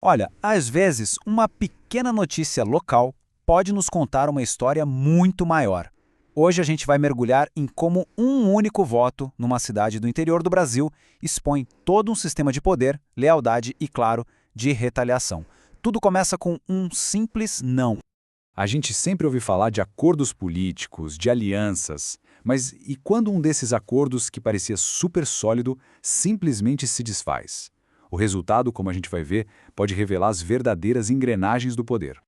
Olha, às vezes, uma pequena notícia local pode nos contar uma história muito maior. Hoje a gente vai mergulhar em como um único voto numa cidade do interior do Brasil expõe todo um sistema de poder, lealdade e, claro, de retaliação. Tudo começa com um simples não. A gente sempre ouve falar de acordos políticos, de alianças, mas e quando um desses acordos que parecia super sólido simplesmente se desfaz? O resultado, como a gente vai ver, pode revelar as verdadeiras engrenagens do poder.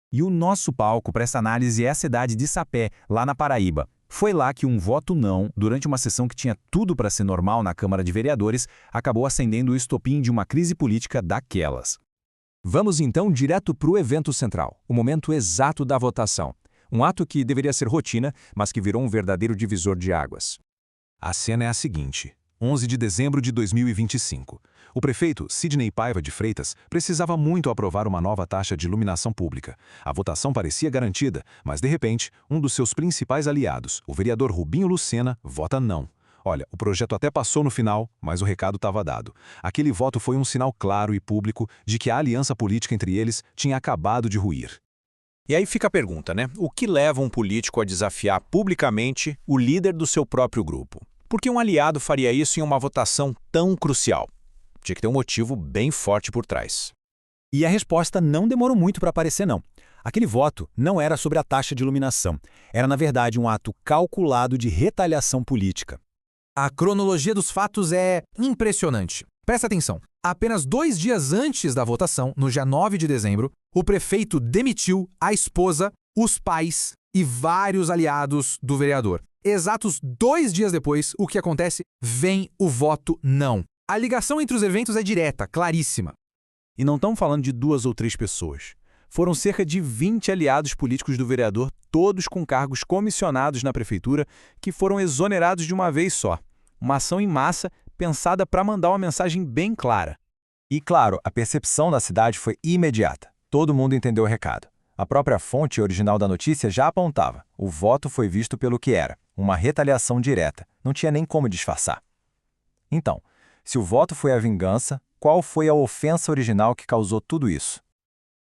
E o nosso palco para essa análise é a cidade de Sapé, lá na Paraíba. Foi lá que um voto não, durante uma sessão que tinha tudo para ser normal na Câmara de Vereadores, acabou acendendo o estopim de uma crise política daquelas. Vamos então direto para o evento central, o momento exato da votação. Um ato que deveria ser rotina, mas que virou um verdadeiro divisor de águas. A cena é a seguinte: 11 de dezembro de 2025. O prefeito Sidney Paiva de Freitas precisava muito aprovar uma nova taxa de iluminação pública. A votação parecia garantida, mas de repente, um dos seus principais aliados, o vereador Rubinho Lucena, vota não. Olha, o projeto até passou no final, mas o recado estava dado. Aquele voto foi um sinal claro e público de que a aliança política entre eles tinha acabado de ruir. E aí fica a pergunta, né? O que leva um político a desafiar publicamente o líder do seu próprio grupo? Por que um aliado faria isso em uma votação tão crucial? Tinha que ter um motivo bem forte por trás. E a resposta não demorou muito para aparecer, não. Aquele voto não era sobre a taxa de iluminação. Era, na verdade, um ato calculado de retaliação política. A cronologia dos fatos é impressionante. Presta atenção. Apenas 2 dias antes da votação, no dia 9 de dezembro, o prefeito demitiu a esposa, os pais e vários aliados do vereador. Exatos 2 dias depois, o que acontece? Vem o voto não. A ligação entre os eventos é direta, claríssima. E não estamos falando de 2 ou 3 pessoas. Foram cerca de 20 aliados políticos do vereador, todos com cargos comissionados na prefeitura, que foram exonerados de uma vez só. Uma ação em massa pensada para mandar uma mensagem bem clara. E claro, a percepção da cidade foi imediata. Todo mundo entendeu o recado. A própria fonte original da notícia já apontava. O voto foi visto pelo que era, uma retaliação direta. Não tinha nem como disfarçar. Então, se o voto foi a vingança, qual foi a ofensa original que causou tudo isso?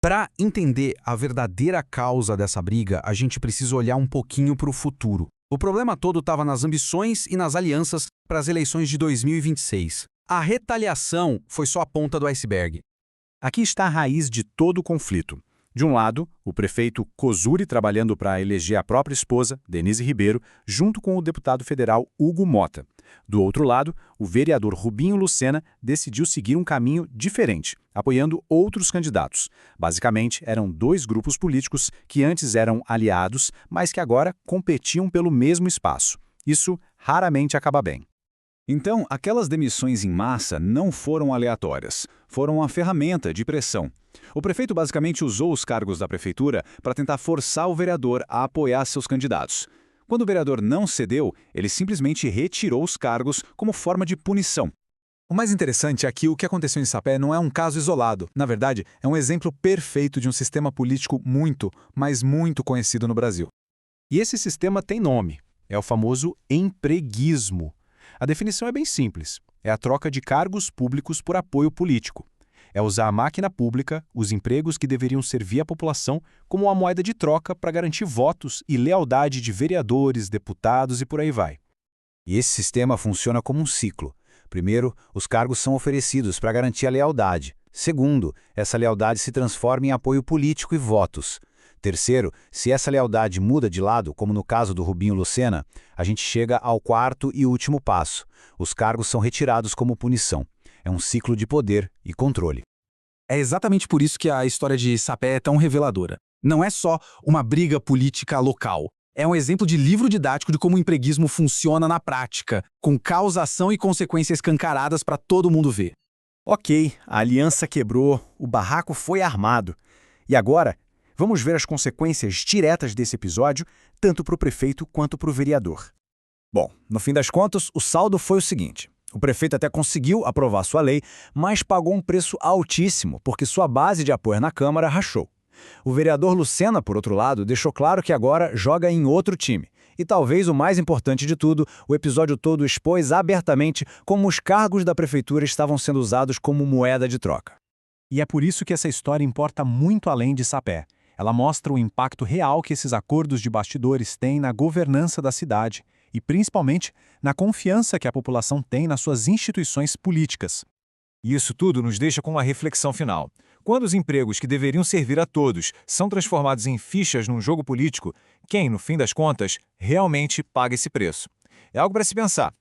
Para entender a verdadeira causa dessa briga, a gente precisa olhar um pouquinho para o futuro. O problema todo estava nas ambições e nas alianças para as eleições de 2026. A retaliação foi só a ponta do iceberg. Aqui está a raiz de todo o conflito. De um lado, o prefeito Cosuri trabalhando para eleger a própria esposa, Denise Ribeiro, junto com o deputado federal Hugo Mota. Do outro lado, o vereador Rubinho Lucena decidiu seguir um caminho diferente, apoiando outros candidatos. Basicamente, eram 2 grupos políticos que antes eram aliados, mas que agora competiam pelo mesmo espaço. Isso raramente acaba bem. Então, aquelas demissões em massa não foram aleatórias. Foram uma ferramenta de pressão. O prefeito basicamente usou os cargos da prefeitura para tentar forçar o vereador a apoiar seus candidatos. Quando o vereador não cedeu, ele simplesmente retirou os cargos como forma de punição. O mais interessante é que o que aconteceu em Sapé não é um caso isolado. Na verdade, é um exemplo perfeito de um sistema político muito, mas muito conhecido no Brasil. E esse sistema tem nome. É o famoso empreguismo. A definição é bem simples. É a troca de cargos públicos por apoio político. É usar a máquina pública, os empregos que deveriam servir à população, como uma moeda de troca para garantir votos e lealdade de vereadores, deputados e por aí vai. E esse sistema funciona como um ciclo. Primeiro, os cargos são oferecidos para garantir a lealdade. Segundo, essa lealdade se transforma em apoio político e votos. Terceiro, se essa lealdade muda de lado, como no caso do Rubinho Lucena, a gente chega ao 4º e último passo. Os cargos são retirados como punição. É um ciclo de poder e controle. É exatamente por isso que a história de Sapé é tão reveladora. Não é só uma briga política local. É um exemplo de livro didático de como o empreguismo funciona na prática, com causação e consequências escancaradas para todo mundo ver. Ok, a aliança quebrou, o barraco foi armado. E agora, vamos ver as consequências diretas desse episódio, tanto para o prefeito quanto para o vereador. Bom, no fim das contas, o saldo foi o seguinte. O prefeito até conseguiu aprovar sua lei, mas pagou um preço altíssimo, porque sua base de apoio na Câmara rachou. O vereador Lucena, por outro lado, deixou claro que agora joga em outro time. E talvez o mais importante de tudo, o episódio todo expôs abertamente como os cargos da prefeitura estavam sendo usados como moeda de troca. E é por isso que essa história importa muito além de Sapé. Ela mostra o impacto real que esses acordos de bastidores têm na governança da cidade e, principalmente, na confiança que a população tem nas suas instituições políticas. E isso tudo nos deixa com uma reflexão final. Quando os empregos que deveriam servir a todos são transformados em fichas num jogo político, quem, no fim das contas, realmente paga esse preço? É algo para se pensar.